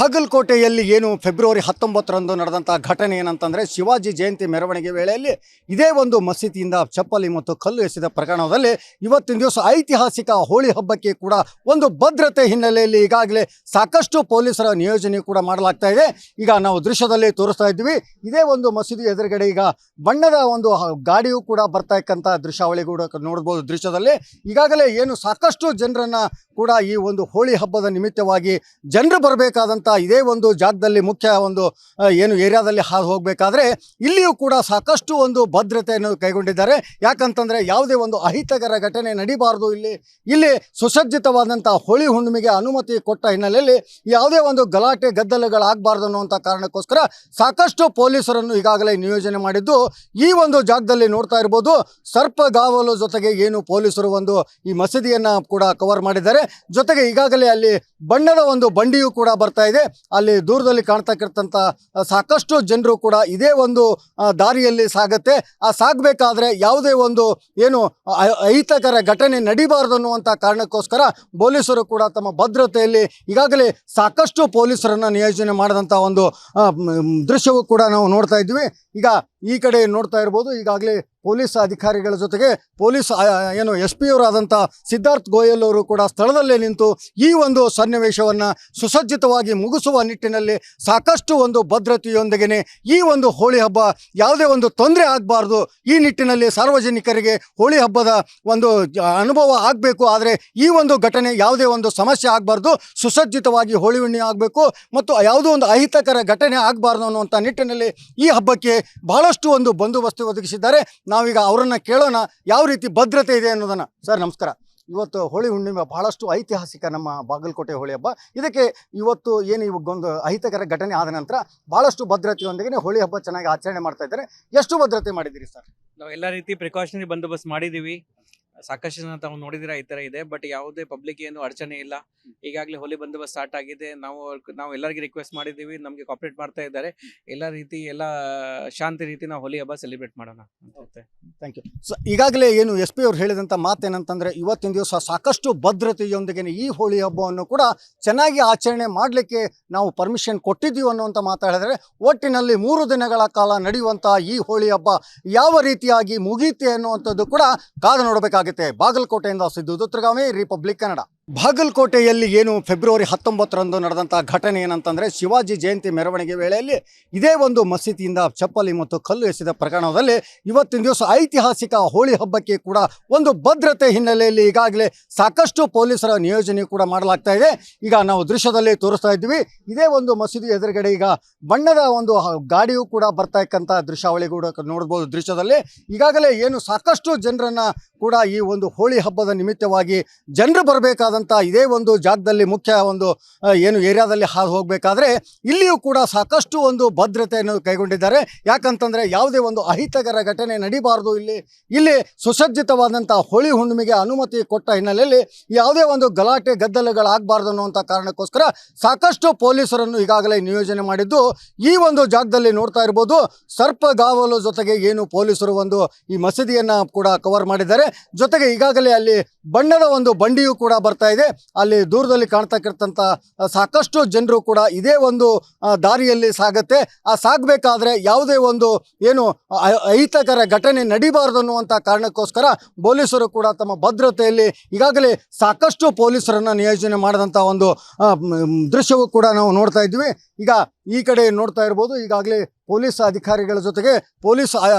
ಬಾಗಲಕೋಟೆಯಲ್ಲಿ ಏನು ಫೆಬ್ರವರಿ 19ರಂದು ನಡೆದಂಥ ಘಟನೆ ಏನಂತಂದರೆ ಶಿವಾಜಿ ಜಯಂತಿ ಮೆರವಣಿಗೆ ವೇಳೆಯಲ್ಲಿ ಇದೇ ಒಂದು ಮಸೀದಿಯಿಂದ ಚಪ್ಪಲಿ ಮತ್ತು ಕಲ್ಲು ಎಸೆದ ಪ್ರಕರಣದಲ್ಲಿ ಇವತ್ತಿನ ದಿವಸ ಐತಿಹಾಸಿಕ ಹೋಳಿ ಹಬ್ಬಕ್ಕೆ ಕೂಡ ಒಂದು ಭದ್ರತೆ ಹಿನ್ನೆಲೆಯಲ್ಲಿ ಈಗಾಗಲೇ ಸಾಕಷ್ಟು ಪೊಲೀಸರ ನಿಯೋಜನೆ ಕೂಡ ಮಾಡಲಾಗ್ತಾ ಇದೆ. ಈಗ ನಾವು ದೃಶ್ಯದಲ್ಲಿ ತೋರಿಸ್ತಾ ಇದ್ವಿ, ಇದೇ ಒಂದು ಮಸೀದಿ ಎದುರುಗಡೆ ಈಗ ಬಣ್ಣದ ಒಂದು ಗಾಡಿಯೂ ಕೂಡ ಬರ್ತಾ ಇಕ್ಕಂಥ ದೃಶ್ಯಾವಳಿ ಕೂಡ ನೋಡ್ಬೋದು. ದೃಶ್ಯದಲ್ಲಿ ಈಗಾಗಲೇ ಏನು ಸಾಕಷ್ಟು ಜನರನ್ನ ಕೂಡ ಈ ಒಂದು ಹೋಳಿ ಹಬ್ಬದ ನಿಮಿತ್ತವಾಗಿ ಜನರು ಬರಬೇಕಾದಂಥ ಇದೇ ಒಂದು ಜಾಗದಲ್ಲಿ ಮುಖ್ಯ ಒಂದು ಏನು ಏರಿಯಾದಲ್ಲಿ ಹಾದು ಹೋಗಬೇಕಾದ್ರೆ ಇಲ್ಲಿಯೂ ಕೂಡ ಸಾಕಷ್ಟು ಒಂದು ಭದ್ರತೆಯನ್ನು ಕೈಗೊಂಡಿದ್ದಾರೆ. ಯಾಕಂತಂದರೆ ಯಾವುದೇ ಒಂದು ಅಹಿತಕರ ಘಟನೆ ನಡೀಬಾರ್ದು, ಇಲ್ಲಿ ಸುಸಜ್ಜಿತವಾದಂಥ ಹೋಳಿ ಹುಣ್ಣಿಮೆಗೆ ಅನುಮತಿ ಕೊಟ್ಟ ಹಿನ್ನೆಲೆಯಲ್ಲಿ ಯಾವುದೇ ಒಂದು ಗಲಾಟೆ ಗದ್ದಲಗಳಾಗಬಾರ್ದು ಅನ್ನುವಂಥ ಕಾರಣಕ್ಕೋಸ್ಕರ ಸಾಕಷ್ಟು ಪೊಲೀಸರನ್ನು ಈಗಾಗಲೇ ನಿಯೋಜನೆ ಮಾಡಿದ್ದು ಈ ಒಂದು ಜಾಗದಲ್ಲಿ ನೋಡ್ತಾ ಇರ್ಬೋದು. ಸರ್ಪಗಾವಲು ಜೊತೆಗೆ ಏನು ಪೊಲೀಸರು ಒಂದು ಈ ಮಸೀದಿಯನ್ನು ಕೂಡ ಕವರ್ ಮಾಡಿದ್ದಾರೆ. ಜೊತೆಗೆ ಈಗಾಗಲೇ ಅಲ್ಲಿ ಬಣ್ಣದ ಒಂದು ಬಂಡಿಯೂ ಕೂಡ ಬರ್ತಾ ಇದೆ. ಅಲ್ಲಿ ದೂರದಲ್ಲಿ ಕಾಣ್ತಕ್ಕಿರ್ತಂಥ ಸಾಕಷ್ಟು ಜನರು ಕೂಡ ಇದೇ ಒಂದು ದಾರಿಯಲ್ಲಿ ಸಾಗುತ್ತೆ. ಆ ಸಾಗಬೇಕಾದ್ರೆ ಯಾವುದೇ ಒಂದು ಏನು ಅಹಿತಕರ ಘಟನೆ ನಡೀಬಾರ್ದು ಅನ್ನುವಂಥ ಕಾರಣಕ್ಕೋಸ್ಕರ ಪೊಲೀಸರು ಕೂಡ ತಮ್ಮ ಭದ್ರತೆಯಲ್ಲಿ ಈಗಾಗಲೇ ಸಾಕಷ್ಟು ಪೊಲೀಸರನ್ನು ನಿಯೋಜನೆ ಮಾಡಿದಂಥ ಒಂದು ದೃಶ್ಯವೂ ಕೂಡ ನಾವು ನೋಡ್ತಾ ಇದ್ವಿ. ಈಗ ಈ ಕಡೆ ನೋಡ್ತಾ ಇರ್ಬೋದು, ಈಗಾಗಲೇ ಪೊಲೀಸ್ ಅಧಿಕಾರಿಗಳ ಜೊತೆಗೆ ಪೊಲೀಸ್ ಏನು SP ಅವರಾದಂಥ ಸಿದ್ಧಾರ್ಥ್ ಗೋಯಲ್ ಅವರು ಕೂಡ ಸ್ಥಳದಲ್ಲೇ ನಿಂತು ಈ ಒಂದು ಸನ್ನಿವೇಶವನ್ನು ಸುಸಜ್ಜಿತವಾಗಿ ಮುಗಿಸುವ ನಿಟ್ಟಿನಲ್ಲಿ ಸಾಕಷ್ಟು ಒಂದು ಭದ್ರತೆಯೊಂದಿಗೆ ಈ ಒಂದು ಹೋಳಿ ಹಬ್ಬ ಯಾವುದೇ ಒಂದು ತೊಂದರೆ ಆಗಬಾರ್ದು, ಈ ನಿಟ್ಟಿನಲ್ಲಿ ಸಾರ್ವಜನಿಕರಿಗೆ ಹೋಳಿ ಹಬ್ಬದ ಒಂದು ಅನುಭವ ಆಗಬೇಕು. ಆದರೆ ಈ ಒಂದು ಘಟನೆ ಯಾವುದೇ ಒಂದು ಸಮಸ್ಯೆ ಆಗಬಾರ್ದು, ಸುಸಜ್ಜಿತವಾಗಿ ಹೋಳಿ ಹುಣ್ಣಿಮೆ ಆಗಬೇಕು ಮತ್ತು ಯಾವುದೋ ಒಂದು ಅಹಿತಕರ ಘಟನೆ ಆಗಬಾರ್ದು ಅನ್ನುವಂಥ ನಿಟ್ಟಿನಲ್ಲಿ ಈ ಹಬ್ಬಕ್ಕೆ ಬಹಳಷ್ಟು ಒಂದು ಬಂದೋಬಸ್ತು ಒದಗಿಸಿದ್ದಾರೆ. ನಾವೀಗ ಅವರನ್ನು ಕೇಳೋಣ ಯಾವ ರೀತಿ ಭದ್ರತೆ ಇದೆ ಅನ್ನೋದನ್ನು. ಸರ್ ನಮಸ್ಕಾರ. ಇವತ್ತು ಹೋಳಿ ಹುಣ್ಣಿಮೆ ಬಹಳಷ್ಟು ಐತಿಹಾಸಿಕ ನಮ್ಮ ಬಾಗಲಕೋಟೆ ಹೋಳಿ ಹಬ್ಬ. ಇದಕ್ಕೆ ಇವತ್ತು ಏನು ಇವಾಗೊಂದು ಅಹಿತಕರ ಘಟನೆ ಆದ ನಂತರ ಬಹಳಷ್ಟು ಭದ್ರತೆಯೊಂದಿಗೆ ಹೋಳಿ ಹಬ್ಬ ಚೆನ್ನಾಗಿ ಆಚರಣೆ ಮಾಡ್ತಾ ಇದ್ದಾರೆ. ಎಷ್ಟು ಭದ್ರತೆ ಮಾಡಿದ್ದೀರಿ ಸರ್? ನಾವು ಎಲ್ಲ ರೀತಿ ಪ್ರಿಕಾಷನರಿ ಬಂದೋಬಸ್ತ್ ಮಾಡಿದ್ದೀವಿ. ಸಾಕಷ್ಟು ಜನ ತಾವು ನೋಡಿದಿರ ಈ ಥರ ಇದೆ, ಬಟ್ ಯಾವುದೇ ಪಬ್ಲಿಕ್ ಏನು ಅಡಚಣೆ ಇಲ್ಲ. ಈಗಾಗಲೇ ಹೋಲಿ ಬಂದೋಬಸ್ತ್ ಸ್ಟಾರ್ಟ್ ಆಗಿದೆ. ನಾವು ಎಲ್ಲರಿಗೆ ರಿಕ್ವೆಸ್ಟ್ ಮಾಡಿದ್ದೀವಿ, ನಮಗೆ ಕಾಪರೇಟ್ ಮಾಡ್ತಾ ಇದ್ದಾರೆ. ಎಲ್ಲ ಶಾಂತಿ ರೀತಿ ನಾವು ಹೋಲಿ ಹಬ್ಬ ಸೆಲೆಬ್ರೇಟ್ ಮಾಡೋಣ ಅಂತ. Thank you. ಸೊ ಈಗಾಗಲೇ ಏನು SP ಅವ್ರು ಹೇಳಿದಂಥ ಮಾತೇನಂತಂದರೆ ಇವತ್ತಿನ ದಿವಸ ಸಾಕಷ್ಟು ಭದ್ರತೆಯೊಂದಿಗೆ ಈ ಹೋಳಿ ಹಬ್ಬವನ್ನು ಕೂಡ ಚೆನ್ನಾಗಿ ಆಚರಣೆ ಮಾಡಲಿಕ್ಕೆ ನಾವು ಪರ್ಮಿಷನ್ ಕೊಟ್ಟಿದ್ದೀವಿ ಅನ್ನುವಂಥ ಮಾತಾಡಿದರೆ ಒಟ್ಟಿನಲ್ಲಿ 3 ದಿನಗಳ ಕಾಲ ನಡೆಯುವಂಥ ಈ ಹೋಳಿ ಹಬ್ಬ ಯಾವ ರೀತಿಯಾಗಿ ಮುಗೀತೆ ಅನ್ನುವಂಥದ್ದು ಕೂಡ ಕಾದು ನೋಡಬೇಕಾಗುತ್ತೆ. ಬಾಗಲಕೋಟೆಯಿಂದ ಸಿದ್ದು ದುತ್ರಗಾಮಿ, ರಿಪಬ್ಲಿಕ್ ಕನ್ನಡ. ಬಾಗಲಕೋಟೆಯಲ್ಲಿ ಏನು ಫೆಬ್ರವರಿ 19ರಂದು ನಡೆದಂಥ ಘಟನೆ ಏನಂತಂದರೆ ಶಿವಾಜಿ ಜಯಂತಿ ಮೆರವಣಿಗೆ ವೇಳೆಯಲ್ಲಿ ಇದೇ ಒಂದು ಮಸೀದಿಯಿಂದ ಚಪ್ಪಲಿ ಮತ್ತು ಕಲ್ಲು ಎಸೆದ ಪ್ರಕರಣದಲ್ಲಿ ಇವತ್ತಿನ ದಿವಸ ಐತಿಹಾಸಿಕ ಹೋಳಿ ಹಬ್ಬಕ್ಕೆ ಕೂಡ ಒಂದು ಭದ್ರತೆ ಹಿನ್ನೆಲೆಯಲ್ಲಿ ಈಗಾಗಲೇ ಸಾಕಷ್ಟು ಪೊಲೀಸರ ನಿಯೋಜನೆ ಕೂಡ ಮಾಡಲಾಗ್ತಾ ಇದೆ. ಈಗ ನಾವು ದೃಶ್ಯದಲ್ಲಿ ತೋರಿಸ್ತಾ ಇದ್ವಿ, ಇದೇ ಒಂದು ಮಸೀದಿ ಎದುರುಗಡೆ ಈಗ ಬಣ್ಣದ ಒಂದು ಗಾಡಿಯೂ ಕೂಡ ಬರ್ತಾ ಇಕ್ಕಂಥ ದೃಶ್ಯಾವಳಿ ಕೂಡ ನೋಡ್ಬೋದು. ದೃಶ್ಯದಲ್ಲಿ ಈಗಾಗಲೇ ಏನು ಸಾಕಷ್ಟು ಜನರನ್ನ ಕೂಡ ಈ ಒಂದು ಹೋಳಿ ಹಬ್ಬದ ನಿಮಿತ್ತವಾಗಿ ಜನರು ಬರಬೇಕಾದಂಥ ಇದೇ ಒಂದು ಜಾಗದಲ್ಲಿ ಮುಖ್ಯ ಒಂದು ಏನು ಏರಿಯಾದಲ್ಲಿ ಹಾದು ಹೋಗಬೇಕಾದ್ರೆ ಇಲ್ಲಿಯೂ ಕೂಡ ಸಾಕಷ್ಟು ಒಂದು ಭದ್ರತೆಯನ್ನು ಕೈಗೊಂಡಿದ್ದಾರೆ. ಯಾಕಂತಂದರೆ ಯಾವುದೇ ಒಂದು ಅಹಿತಕರ ಘಟನೆ ನಡೀಬಾರ್ದು, ಇಲ್ಲಿ ಸುಸಜ್ಜಿತವಾದಂಥ ಹೋಳಿ ಹುಣ್ಣಿಮೆಗೆ ಅನುಮತಿ ಕೊಟ್ಟ ಹಿನ್ನೆಲೆಯಲ್ಲಿ ಯಾವುದೇ ಒಂದು ಗಲಾಟೆ ಗದ್ದಲಗಳಾಗಬಾರ್ದು ಅನ್ನುವಂಥ ಕಾರಣಕ್ಕೋಸ್ಕರ ಸಾಕಷ್ಟು ಪೊಲೀಸರನ್ನು ಈಗಾಗಲೇ ನಿಯೋಜನೆ ಮಾಡಿದ್ದು ಈ ಒಂದು ಜಾಗದಲ್ಲಿ ನೋಡ್ತಾ ಇರ್ಬೋದು. ಸರ್ಪಗಾವಲು ಜೊತೆಗೆ ಏನು ಪೊಲೀಸರು ಒಂದು ಈ ಮಸೀದಿಯನ್ನು ಕೂಡ ಕವರ್ ಮಾಡಿದ್ದಾರೆ. ಜೊತೆಗೆ ಈಗಾಗಲೇ ಅಲ್ಲಿ ಬಣ್ಣದ ಒಂದು ಬಂಡಿಯೂ ಕೂಡ ಬರ್ತಾ ಇದೆ. ಅಲ್ಲಿ ದೂರದಲ್ಲಿ ಕಾಣ್ತಕ್ಕಿರ್ತಂಥ ಸಾಕಷ್ಟು ಜನರು ಕೂಡ ಇದೇ ಒಂದು ದಾರಿಯಲ್ಲಿ ಸಾಗುತ್ತೆ. ಆ ಸಾಗಬೇಕಾದ್ರೆ ಯಾವುದೇ ಒಂದು ಏನು ಅಹಿತಕರ ಘಟನೆ ನಡೀಬಾರ್ದು ಅನ್ನುವಂಥ ಕಾರಣಕ್ಕೋಸ್ಕರ ಪೊಲೀಸರು ಕೂಡ ತಮ್ಮ ಭದ್ರತೆಯಲ್ಲಿ ಈಗಾಗಲೇ ಸಾಕಷ್ಟು ಪೊಲೀಸರನ್ನು ನಿಯೋಜನೆ ಮಾಡಿದಂಥ ಒಂದು ದೃಶ್ಯವೂ ಕೂಡ ನಾವು ನೋಡ್ತಾ ಇದ್ವಿ. ಈಗ ಈ ಕಡೆ ನೋಡ್ತಾ ಇರ್ಬೋದು, ಈಗಾಗಲೇ ಪೊಲೀಸ್ ಅಧಿಕಾರಿಗಳ ಜೊತೆಗೆ ಪೊಲೀಸ್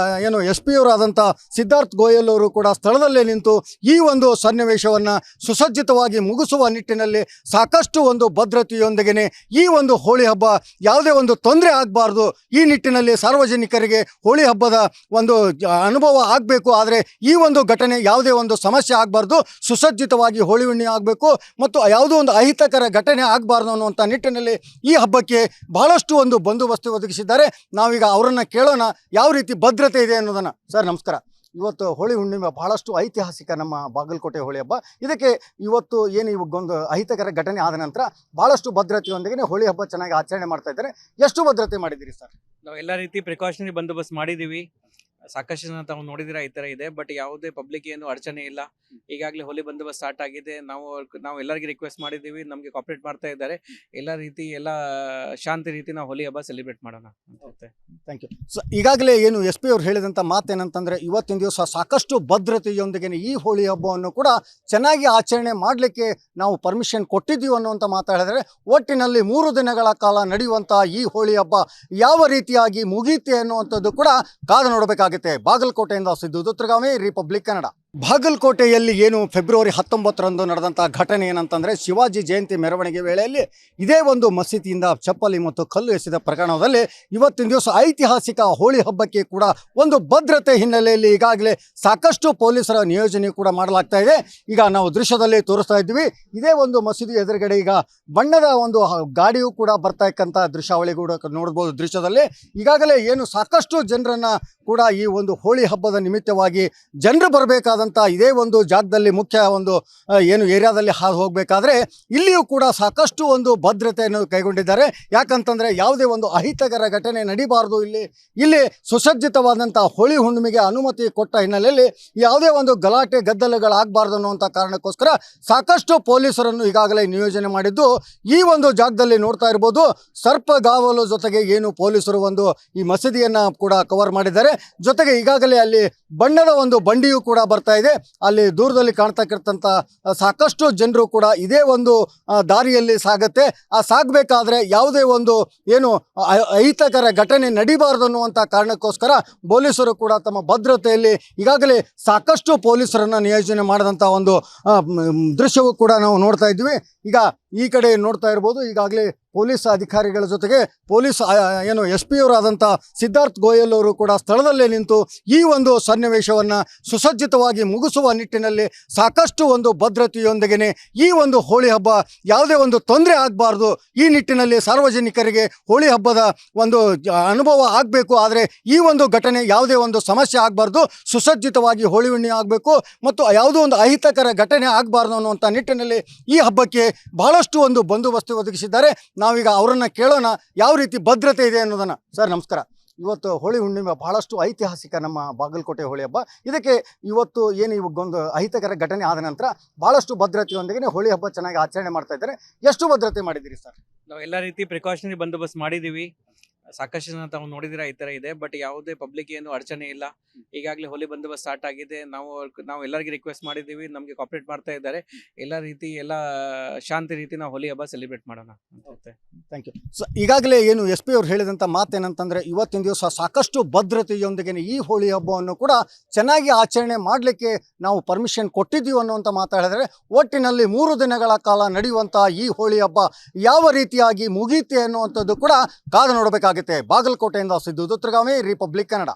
ಏನು SP ಅವರಾದಂಥ ಸಿದ್ಧಾರ್ಥ್ ಗೋಯಲ್ ಅವರು ಕೂಡ ಸ್ಥಳದಲ್ಲೇ ನಿಂತು ಈ ಒಂದು ಸನ್ನಿವೇಶವನ್ನು ಸುಸಜ್ಜಿತವಾಗಿ ಮುಗಿಸುವ ನಿಟ್ಟಿನಲ್ಲಿ ಸಾಕಷ್ಟು ಒಂದು ಭದ್ರತೆಯೊಂದಿಗೆ ಈ ಒಂದು ಹೋಳಿ ಹಬ್ಬ ಯಾವುದೇ ಒಂದು ತೊಂದರೆ ಆಗಬಾರ್ದು, ಈ ನಿಟ್ಟಿನಲ್ಲಿ ಸಾರ್ವಜನಿಕರಿಗೆ ಹೋಳಿ ಹಬ್ಬದ ಒಂದು ಅನುಭವ ಆಗಬೇಕು. ಆದರೆ ಈ ಒಂದು ಘಟನೆ ಯಾವುದೇ ಒಂದು ಸಮಸ್ಯೆ ಆಗಬಾರ್ದು, ಸುಸಜ್ಜಿತವಾಗಿ ಹೋಳಿ ಹುಣ್ಣಿಮೆ ಆಗಬೇಕು ಮತ್ತು ಯಾವುದೋ ಒಂದು ಅಹಿತಕರ ಘಟನೆ ಆಗಬಾರ್ದು ಅನ್ನುವಂಥ ನಿಟ್ಟಿನಲ್ಲಿ ಈ ಹಬ್ಬಕ್ಕೆ ಬಹಳಷ್ಟು ಒಂದು ಬಂದೋಬಸ್ತು ಒದಗಿಸಿದ್ದಾರೆ. ನಾವೀಗ ಅವರನ್ನು ಕೇಳೋಣ ಯಾವ ರೀತಿ ಭದ್ರತೆ ಇದೆ ಅನ್ನೋದನ್ನು. ಸರ್ ನಮಸ್ಕಾರ. ಇವತ್ತು ಹೋಳಿ ಹುಣ್ಣಿಮೆ ಬಹಳಷ್ಟು ಐತಿಹಾಸಿಕ ನಮ್ಮ ಬಾಗಲಕೋಟೆ ಹೋಳಿ ಹಬ್ಬ. ಇದಕ್ಕೆ ಇವತ್ತು ಏನು ಇವಾಗೊಂದು ಅಹಿತಕರ ಘಟನೆ ಆದ ನಂತರ ಬಹಳಷ್ಟು ಭದ್ರತೆಯೊಂದಿಗೆ ಹೋಳಿ ಹಬ್ಬ ಚೆನ್ನಾಗಿ ಆಚರಣೆ ಮಾಡ್ತಾ ಇದ್ದಾರೆ. ಎಷ್ಟು ಭದ್ರತೆ ಮಾಡಿದ್ದೀರಿ ಸರ್? ನಾವು ಎಲ್ಲ ರೀತಿ ಪ್ರಿಕಾಷನರಿ ಬಂದೋಬಸ್ತ್ ಮಾಡಿದ್ದೀವಿ. ಸಾಕಷ್ಟು ಜನ ತಾವು ನೋಡಿದಿರ ಈ ತರ ಇದೆ, ಬಟ್ ಯಾವುದೇ ಪಬ್ಲಿಕ್ ಏನು ಅಡಚಣೆ ಇಲ್ಲ. ಈಗಾಗಲೇ ಹೋಲಿ ಬಂದೋಬಸ್ತ್ ಸ್ಟಾರ್ಟ್ ಆಗಿದೆ. ನಾವು ಎಲ್ಲರಿಗೆ ರಿಕ್ವೆಸ್ಟ್ ಮಾಡಿದ್ದೀವಿ, ನಮಗೆ ಕಾಪರೇಟ್ ಮಾಡ್ತಾ ಇದ್ದಾರೆ. ಎಲ್ಲ ಶಾಂತಿ ರೀತಿ ನಾವು ಹೋಲಿ ಹಬ್ಬ ಸೆಲೆಬ್ರೇಟ್ ಮಾಡೋಣ ಅಂತ. Thank you. ಸೊ ಈಗಾಗಲೇ ಏನು ಎಸ್ ಪಿ ಅವರು ಹೇಳಿದಂಥ ಮಾತೇನಂತಂದರೆ ಇವತ್ತಿನ ದಿವಸ ಸಾಕಷ್ಟು ಭದ್ರತೆಯೊಂದಿಗೆ ಈ ಹೋಳಿ ಹಬ್ಬವನ್ನು ಕೂಡ ಚೆನ್ನಾಗಿ ಆಚರಣೆ ಮಾಡಲಿಕ್ಕೆ ನಾವು ಪರ್ಮಿಷನ್ ಕೊಟ್ಟಿದ್ದೀವಿ ಅನ್ನುವಂಥ ಮಾತಾಡಿದರೆ ಒಟ್ಟಿನಲ್ಲಿ 3 ದಿನಗಳ ಕಾಲ ನಡೆಯುವಂಥ ಈ ಹೋಳಿ ಹಬ್ಬ ಯಾವ ರೀತಿಯಾಗಿ ಮುಗೀತೆ ಅನ್ನುವಂಥದ್ದು ಕೂಡ ಕಾದು ನೋಡಬೇಕಾಗುತ್ತೆ. ಬಾಗಲಕೋಟೆಯಿಂದ ಸಿದ್ದು ದುತ್ರಗಾಮಿ, ರಿಪಬ್ಲಿಕ್ ಕನ್ನಡ. ಬಾಗಲಕೋಟೆಯಲ್ಲಿ ಏನು ಫೆಬ್ರವರಿ 19ರಂದು ನಡೆದಂಥ ಘಟನೆ ಏನಂತಂದರೆ ಶಿವಾಜಿ ಜಯಂತಿ ಮೆರವಣಿಗೆ ವೇಳೆಯಲ್ಲಿ ಇದೇ ಒಂದು ಮಸೀದಿಯಿಂದ ಚಪ್ಪಲಿ ಮತ್ತು ಕಲ್ಲು ಎಸೆದ ಪ್ರಕರಣದಲ್ಲಿ ಇವತ್ತಿನ ದಿವಸ ಐತಿಹಾಸಿಕ ಹೋಳಿ ಹಬ್ಬಕ್ಕೆ ಕೂಡ ಒಂದು ಭದ್ರತೆ ಹಿನ್ನೆಲೆಯಲ್ಲಿ ಈಗಾಗಲೇ ಸಾಕಷ್ಟು ಪೊಲೀಸರ ನಿಯೋಜನೆ ಕೂಡ ಮಾಡಲಾಗ್ತಾ ಇದೆ. ಈಗ ನಾವು ದೃಶ್ಯದಲ್ಲಿ ತೋರಿಸ್ತಾ ಇದ್ವಿ, ಇದೇ ಒಂದು ಮಸೀದಿ ಎದುರುಗಡೆ ಈಗ ಬಣ್ಣದ ಒಂದು ಗಾಡಿಯೂ ಕೂಡ ಬರ್ತಾ ಇಕ್ಕಂಥ ದೃಶ್ಯಾವಳಿ ಕೂಡ ನೋಡ್ಬೋದು ದೃಶ್ಯದಲ್ಲಿ. ಈಗಾಗಲೇ ಏನು ಸಾಕಷ್ಟು ಜನರನ್ನು ಕೂಡ ಈ ಒಂದು ಹೋಳಿ ಹಬ್ಬದ ನಿಮಿತ್ತವಾಗಿ ಜನರು ಬರಬೇಕಾದಂಥ ಇದೇ ಒಂದು ಜಾಗದಲ್ಲಿ ಮುಖ್ಯ ಒಂದು ಏನು ಏರಿಯಾದಲ್ಲಿ ಹಾದು ಹೋಗಬೇಕಾದ್ರೆ ಇಲ್ಲಿಯೂ ಕೂಡ ಸಾಕಷ್ಟು ಒಂದು ಭದ್ರತೆಯನ್ನು ಕೈಗೊಂಡಿದ್ದಾರೆ. ಯಾಕಂತಂದರೆ ಯಾವುದೇ ಒಂದು ಅಹಿತಕರ ಘಟನೆ ನಡೀಬಾರ್ದು, ಇಲ್ಲಿ ಸುಸಜ್ಜಿತವಾದಂಥ ಹೋಳಿ ಹುಣ್ಣಿಮೆಗೆ ಅನುಮತಿ ಕೊಟ್ಟ ಹಿನ್ನೆಲೆಯಲ್ಲಿ ಯಾವುದೇ ಒಂದು ಗಲಾಟೆ ಗದ್ದಲಗಳಾಗಬಾರ್ದು ಅನ್ನುವಂಥ ಕಾರಣಕ್ಕೋಸ್ಕರ ಸಾಕಷ್ಟು ಪೊಲೀಸರನ್ನು ಈಗಾಗಲೇ ನಿಯೋಜನೆ ಮಾಡಿದ್ದು ಈ ಒಂದು ಜಾಗದಲ್ಲಿ ನೋಡ್ತಾ ಇರ್ಬೋದು. ಸರ್ಪಗಾವಲು ಜೊತೆಗೆ ಏನು ಪೊಲೀಸರು ಒಂದು ಈ ಮಸೀದಿಯನ್ನು ಕೂಡ ಕವರ್ ಮಾಡಿದ್ದಾರೆ. ಜೊತೆಗೆ ಈಗಾಗಲೇ ಅಲ್ಲಿ ಬಣ್ಣದ ಒಂದು ಬಂಡಿಯೂ ಕೂಡ ಬರ್ತಾ ಇದೆ. ಅಲ್ಲಿ ದೂರದಲ್ಲಿ ಕಾಣ್ತಕ್ಕಂಥ ಸಾಕಷ್ಟು ಜನರು ಕೂಡ ಇದೇ ಒಂದು ದಾರಿಯಲ್ಲಿ ಸಾಗುತ್ತೆ. ಆ ಸಾಗಬೇಕಾದ್ರೆ ಯಾವುದೇ ಒಂದು ಏನು ಅಹಿತಕರ ಘಟನೆ ನಡೀಬಾರ್ದು ಅನ್ನುವಂಥ ಕಾರಣಕ್ಕೋಸ್ಕರ ಪೊಲೀಸರು ಕೂಡ ತಮ್ಮ ಭದ್ರತೆಯಲ್ಲಿ ಈಗಾಗಲೇ ಸಾಕಷ್ಟು ಪೊಲೀಸರನ್ನು ನಿಯೋಜನೆ ಮಾಡಿದಂಥ ಒಂದು ದೃಶ್ಯವೂ ಕೂಡ ನಾವು ನೋಡ್ತಾ ಇದ್ವಿ. ಈಗ ಈ ಕಡೆ ನೋಡ್ತಾ ಇರ್ಬೋದು, ಈಗಾಗಲೇ ಪೊಲೀಸ್ ಅಧಿಕಾರಿಗಳ ಜೊತೆಗೆ ಪೊಲೀಸ್ ಏನು ಎಸ್ ಪಿ ಅವರಾದಂಥ ಸಿದ್ಧಾರ್ಥ್ ಗೋಯಲ್ ಅವರು ಕೂಡ ಸ್ಥಳದಲ್ಲೇ ನಿಂತು ಈ ಒಂದು ಸನ್ನಿವೇಶವನ್ನು ಸುಸಜ್ಜಿತವಾಗಿ ಮುಗಿಸುವ ನಿಟ್ಟಿನಲ್ಲಿ ಸಾಕಷ್ಟು ಒಂದು ಭದ್ರತೆಯೊಂದಿಗೆ ಈ ಒಂದು ಹೋಳಿ ಹಬ್ಬ ಯಾವುದೇ ಒಂದು ತೊಂದರೆ ಆಗಬಾರ್ದು, ಈ ನಿಟ್ಟಿನಲ್ಲಿ ಸಾರ್ವಜನಿಕರಿಗೆ ಹೋಳಿ ಹಬ್ಬದ ಒಂದು ಅನುಭವ ಆಗಬೇಕು. ಆದರೆ ಈ ಒಂದು ಘಟನೆ ಯಾವುದೇ ಒಂದು ಸಮಸ್ಯೆ ಆಗಬಾರ್ದು, ಸುಸಜ್ಜಿತವಾಗಿ ಹೋಳಿ ಹುಣ್ಣಿಮೆ ಆಗಬೇಕು ಮತ್ತು ಯಾವುದೋ ಒಂದು ಅಹಿತಕರ ಘಟನೆ ಆಗಬಾರ್ದು ಅನ್ನುವಂಥ ನಿಟ್ಟಿನಲ್ಲಿ ಈ ಹಬ್ಬಕ್ಕೆ ಬಹಳಷ್ಟು ಒಂದು ಬಂದೋಬಸ್ತು ಒದಗಿಸಿದ್ದಾರೆ. ನಾವೀಗ ಅವರನ್ನು ಕೇಳೋಣ ಯಾವ ರೀತಿ ಭದ್ರತೆ ಇದೆ ಅನ್ನೋದನ್ನು. ಸರ್ ನಮಸ್ಕಾರ. ಇವತ್ತು ಹೋಳಿ ಹುಣ್ಣಿಮೆ ಬಹಳಷ್ಟು ಐತಿಹಾಸಿಕ ನಮ್ಮ ಬಾಗಲಕೋಟೆ ಹೋಳಿ ಹಬ್ಬ. ಇದಕ್ಕೆ ಇವತ್ತು ಏನು ಇವಾಗೊಂದು ಅಹಿತಕರ ಘಟನೆ ಆದ ನಂತರ ಬಹಳಷ್ಟು ಭದ್ರತೆಯೊಂದಿಗೆ ಹೋಳಿ ಹಬ್ಬ ಚೆನ್ನಾಗಿ ಆಚರಣೆ ಮಾಡ್ತಾ ಇದ್ದಾರೆ. ಎಷ್ಟು ಭದ್ರತೆ ಮಾಡಿದ್ದೀರಿ ಸರ್? ನಾವು ಎಲ್ಲ ರೀತಿ ಪ್ರಿಕಾಷನರಿ ಬಂದೋಬಸ್ತ್ ಮಾಡಿದ್ದೀವಿ. ಸಾಕಷ್ಟು ಜನ ತಾವು ನೋಡಿದಿರ ಈ ತರ ಇದೆ, ಬಟ್ ಯಾವುದೇ ಪಬ್ಲಿಕ್ ಏನು ಅಡಚಣೆ ಇಲ್ಲ. ಈಗಾಗಲೇ ಹೋಲಿ ಬಂದೋಬಸ್ತ್ ಸ್ಟಾರ್ಟ್ ಆಗಿದೆ. ನಾವು ಎಲ್ಲರಿಗೆ ರಿಕ್ವೆಸ್ಟ್ ಮಾಡಿದ್ದೀವಿ, ನಮಗೆ ಕಾಪರೇಟ್ ಮಾಡ್ತಾ ಇದ್ದಾರೆ. ಎಲ್ಲ ಶಾಂತಿ ರೀತಿ ನಾವು ಹೋಲಿ ಹಬ್ಬ ಸೆಲೆಬ್ರೇಟ್ ಮಾಡೋಣ ಅಂತ. Thank you. ಸೊ ಈಗಾಗಲೇ ಏನು ಎಸ್ ಪಿ ಅವರು ಹೇಳಿದಂಥ ಮಾತೇನಂತಂದರೆ ಇವತ್ತಿನ ದಿವಸ ಸಾಕಷ್ಟು ಭದ್ರತೆಯೊಂದಿಗೆ ಈ ಹೋಳಿ ಹಬ್ಬವನ್ನು ಕೂಡ ಚೆನ್ನಾಗಿ ಆಚರಣೆ ಮಾಡಲಿಕ್ಕೆ ನಾವು ಪರ್ಮಿಷನ್ ಕೊಟ್ಟಿದ್ದೀವಿ ಅನ್ನುವಂಥ ಮಾತಾಡಿದರೆ ಒಟ್ಟಿನಲ್ಲಿ 3 ದಿನಗಳ ಕಾಲ ನಡೆಯುವಂಥ ಈ ಹೋಳಿ ಹಬ್ಬ ಯಾವ ರೀತಿಯಾಗಿ ಮುಗೀತೆ ಅನ್ನುವಂಥದ್ದು ಕೂಡ ಕಾದು ನೋಡಬೇಕಾಗುತ್ತೆ. ಬಾಗಲಕೋಟೆಯಿಂದ ಸಿದ್ದು ದುತ್ರಗಾಮಿ, ರಿಪಬ್ಲಿಕ್ ಕನ್ನಡ.